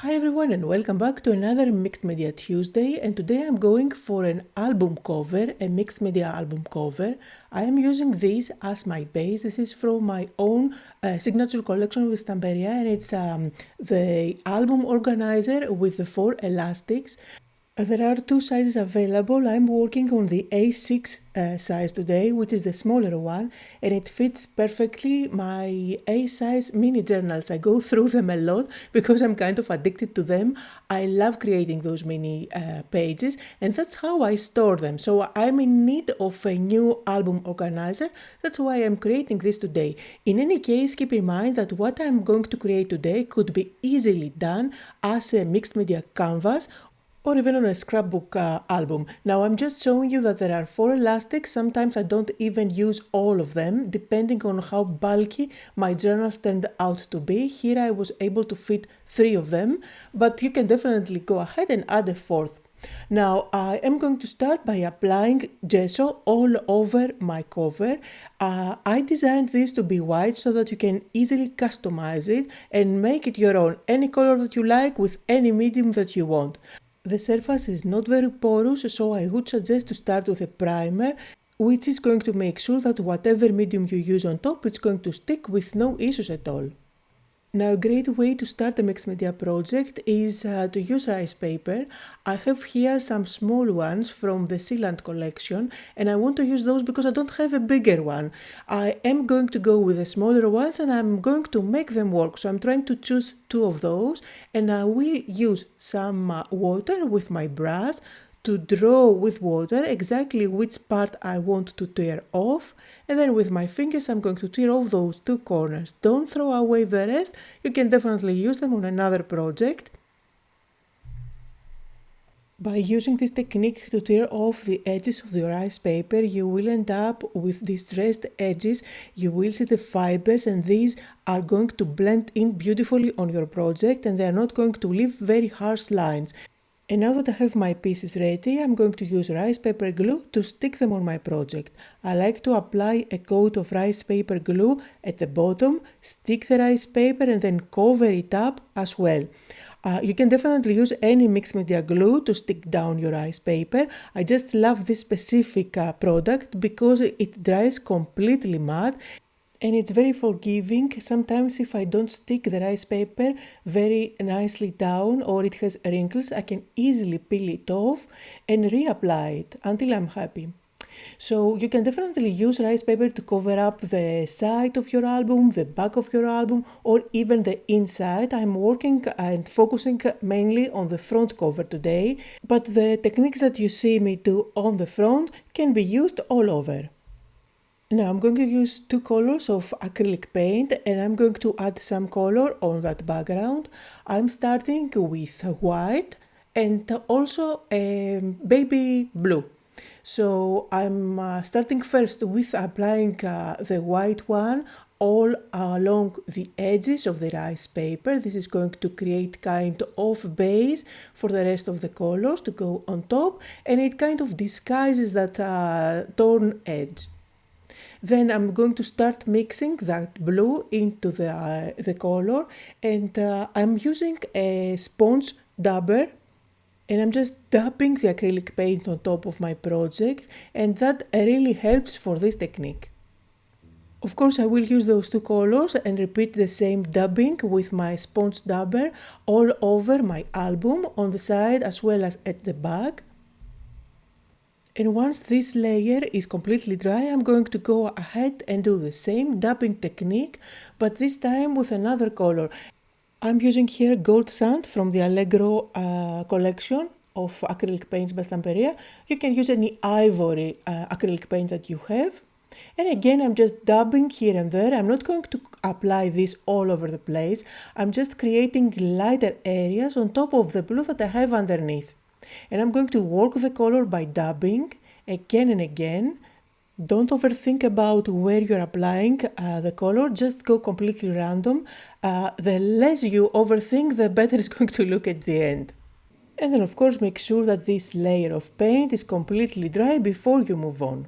Hi everyone and welcome back to another Mixed Media Tuesday, and today I'm going for an album cover, a mixed media album cover. I am using this as my base. This is from my own signature collection with Stamperia, and it's the album organizer with the 4 elastics. There are 2 sizes available. I'm working on the A6 size today, which is the smaller one, and it fits perfectly my A size mini journals. I go through them a lot because I'm kind of addicted to them. I love creating those mini pages, and that's how I store them. So I'm in need of a new album organizer. That's why I'm creating this today. In any case, keep in mind that what I'm going to create today could be easily done as a mixed media canvas or even on a scrapbook album. Now I'm just showing you that there are 4 elastics. Sometimes I don't even use all of them, depending on how bulky my journals turned out to be. Here I was able to fit 3 of them, but you can definitely go ahead and add a 4th. Now I am going to start by applying gesso all over my cover. I designed this to be white so that you can easily customize it and make it your own, any color that you like with any medium that you want. The surface is not very porous, so I would suggest to start with a primer, which is going to make sure that whatever medium you use on top, it's going to stick with no issues at all. Now, a great way to start a mixed media project is to use rice paper. I have here some small ones from the Sealand collection, and I want to use those because I don't have a bigger one. I am going to go with the smaller ones and I'm going to make them work. So I'm trying to choose 2 of those, and I will use some water with my brush to draw with water exactly which part I want to tear off, and then with my fingers I'm going to tear off those 2 corners. Don't throw away the rest, you can definitely use them on another project. By using this technique to tear off the edges of the rice paper, you will end up with distressed edges. You will see the fibers, and these are going to blend in beautifully on your project, and they are not going to leave very harsh lines. And now that I have my pieces ready, I'm going to use rice paper glue to stick them on my project. I like to apply a coat of rice paper glue at the bottom, stick the rice paper and then cover it up as well. You can definitely use any mixed media glue to stick down your rice paper. I just love this specific product because it dries completely matte. And it's very forgiving. Sometimes if I don't stick the rice paper very nicely down or it has wrinkles, I can easily peel it off and reapply it until I'm happy. So you can definitely use rice paper to cover up the side of your album, the back of your album, or even the inside. I'm working and focusing mainly on the front cover today, but the techniques that you see me do on the front can be used all over. Now I'm going to use 2 colors of acrylic paint and I'm going to add some color on that background. I'm starting with white and also baby blue. So I'm starting first with applying the white one all along the edges of the rice paper. This is going to create kind of base for the rest of the colors to go on top, and it kind of disguises that torn edge. Then I'm going to start mixing that blue into the color, and I'm using a sponge dabber, and I'm just dabbing the acrylic paint on top of my project, and that really helps for this technique. Of course, I will use those 2 colors and repeat the same dabbing with my sponge dabber all over my album on the side as well as at the back. And once this layer is completely dry, I'm going to go ahead and do the same dabbing technique, but this time with another color. I'm using here gold sand from the Allegro collection of acrylic paints by Stamperia. You can use any ivory acrylic paint that you have. And again, I'm just dabbing here and there. I'm not going to apply this all over the place. I'm just creating lighter areas on top of the blue that I have underneath. And I'm going to work the color by dabbing again and again. Don't overthink about where you're applying the color, just go completely random. The less you overthink, the better it's going to look at the end. And then of course make sure that this layer of paint is completely dry before you move on.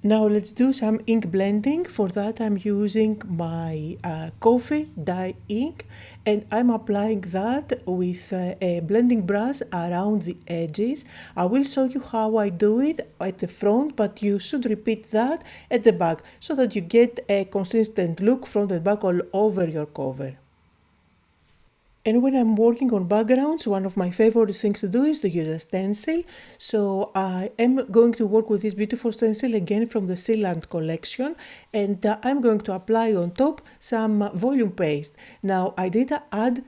Now let's do some ink blending. For that I'm using my coffee dye ink, and I'm applying that with a blending brush around the edges. I will show you how I do it at the front, but you should repeat that at the back so that you get a consistent look front and back all over your cover. And when I'm working on backgrounds, one of my favorite things to do is to use a stencil. So I am going to work with this beautiful stencil again from the Sealand collection, and I'm going to apply on top some volume paste. Now I did add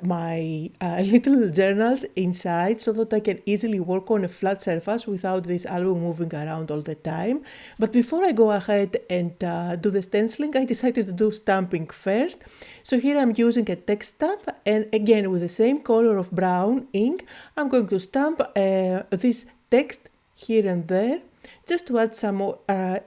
my little journals inside so that I can easily work on a flat surface without this album moving around all the time. But before I go ahead and do the stenciling, I decided to do stamping first. So here I'm using a text stamp, and again with the same color of brown ink, I'm going to stamp this text here and there, just to add some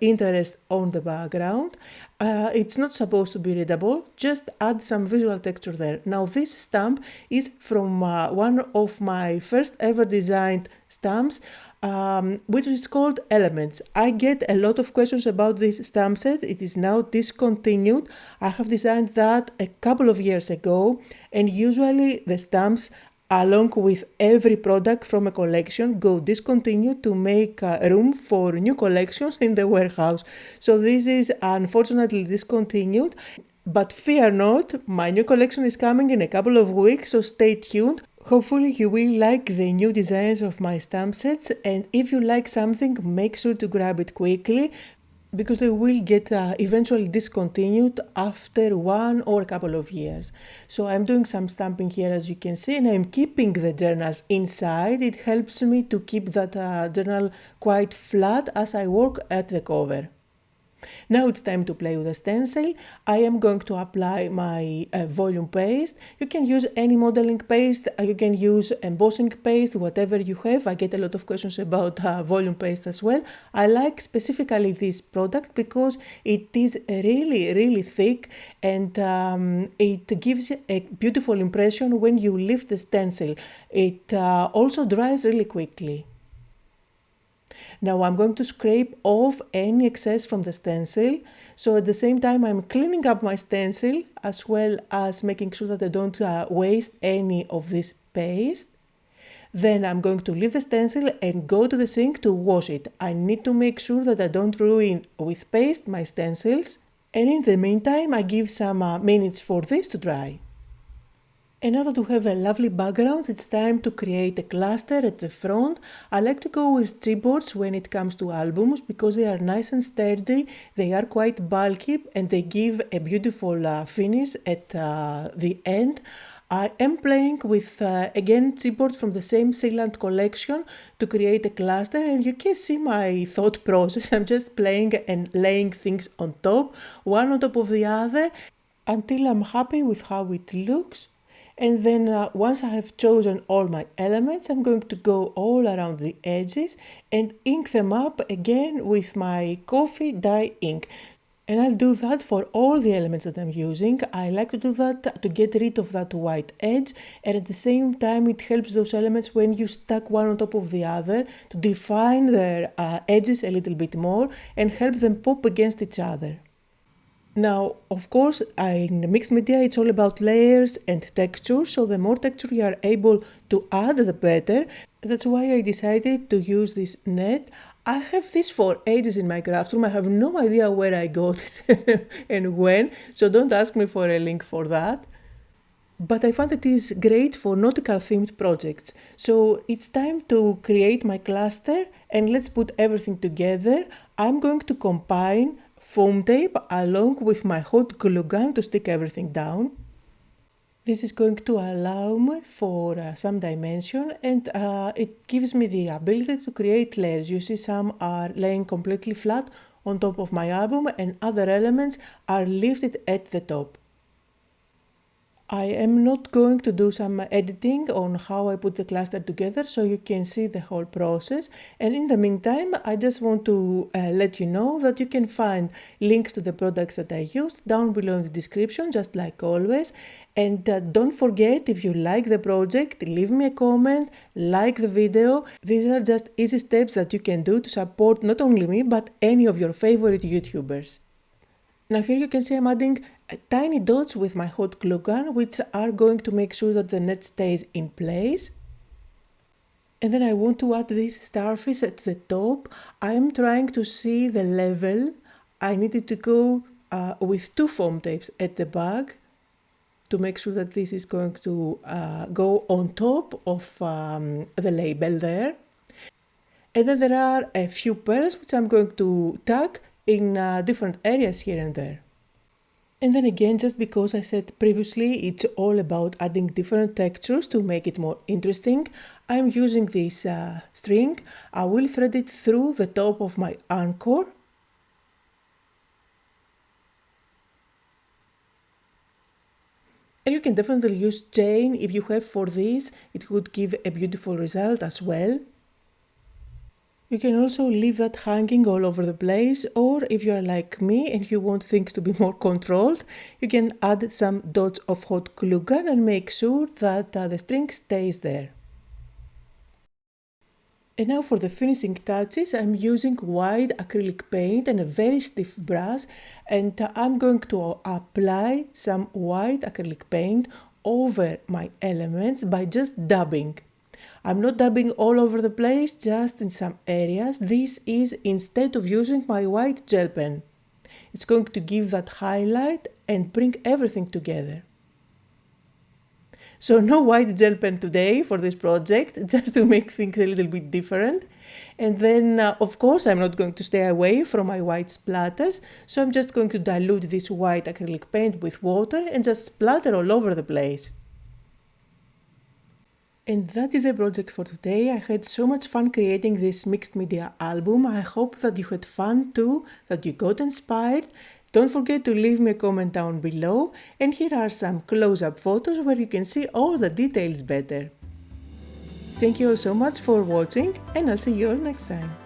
interest on the background. It's not supposed to be readable, just add some visual texture there. Now this stamp is from one of my first ever designed stamps, which is called Elements. I get a lot of questions about this stamp set. It is now discontinued. I have designed that a couple of years ago, and usually the stamps along with every product from a collection go discontinued to make room for new collections in the warehouse. So this is unfortunately discontinued, but fear not, my new collection is coming in a couple of weeks, so stay tuned. Hopefully you will like the new designs of my stamp sets, and if you like something, make sure to grab it quickly, because they will get eventually discontinued after 1 or a couple of years. So I'm doing some stamping here, as you can see, and I'm keeping the journals inside. It helps me to keep that journal quite flat as I work at the cover. Now it's time to play with the stencil. I am going to apply my volume paste. You can use any modeling paste, you can use embossing paste, whatever you have. I get a lot of questions about volume paste as well. I like specifically this product because it is really thick, and it gives a beautiful impression when you lift the stencil. It also dries really quickly. Now I'm going to scrape off any excess from the stencil, so at the same time I'm cleaning up my stencil as well as making sure that I don't waste any of this paste. Then I'm going to leave the stencil and go to the sink to wash it. I need to make sure that I don't ruin with paste my stencils, and in the meantime I give some minutes for this to dry. And now that we have a lovely background, it's time to create a cluster at the front. I like to go with chipboards when it comes to albums because they are nice and sturdy, they are quite bulky, and they give a beautiful finish at the end. I am playing with, again, chipboards from the same Sealand collection to create a cluster, and you can see my thought process. I'm just playing and laying things on top, one on top of the other, until I'm happy with how it looks. And then once I have chosen all my elements, I'm going to go all around the edges and ink them up again with my coffee dye ink. And I'll do that for all the elements that I'm using. I like to do that to get rid of that white edge, and at the same time it helps those elements when you stack one on top of the other to define their edges a little bit more and help them pop against each other. Now, of course, in mixed media, it's all about layers and texture, so the more texture you are able to add, the better. That's why I decided to use this net. I have this for ages in my craft room. I have no idea where I got it and when, so don't ask me for a link for that. But I found it is great for nautical themed projects. So it's time to create my cluster, and let's put everything together. I'm going to combine foam tape along with my hot glue gun to stick everything down. This is going to allow me for some dimension, and it gives me the ability to create layers. You see, some are laying completely flat on top of my album and other elements are lifted at the top. I am not going to do some editing on how I put the cluster together so you can see the whole process, and in the meantime I just want to let you know that you can find links to the products that I used down below in the description, just like always. And don't forget, if you like the project, leave me a comment, like the video. These are just easy steps that you can do to support not only me but any of your favorite YouTubers. Now here you can see I'm adding tiny dots with my hot glue gun, which are going to make sure that the net stays in place. And then I want to add this starfish at the top. I am trying to see the level. I needed to go with 2 foam tapes at the back to make sure that this is going to go on top of the label there. And then there are a few pearls which I'm going to tag in different areas here and there. And then again, just because I said previously it's all about adding different textures to make it more interesting, I'm using this string. I will thread it through the top of my anchor. And you can definitely use chain if you have for this, it would give a beautiful result as well. You can also leave that hanging all over the place, or if you are like me and you want things to be more controlled, you can add some dots of hot glue gun and make sure that the string stays there. And now for the finishing touches, I'm using white acrylic paint and a very stiff brush, and I'm going to apply some white acrylic paint over my elements by just dabbing. I'm not dabbing all over the place, just in some areas. This is instead of using my white gel pen. It's going to give that highlight and bring everything together. So no white gel pen today for this project, just to make things a little bit different. And then, of course, I'm not going to stay away from my white splatters, so I'm just going to dilute this white acrylic paint with water and just splatter all over the place. And that is the project for today. I had so much fun creating this mixed media album. I hope that you had fun too, that you got inspired. Don't forget to leave me a comment down below, and here are some close-up photos where you can see all the details better. Thank you all so much for watching, and I'll see you all next time.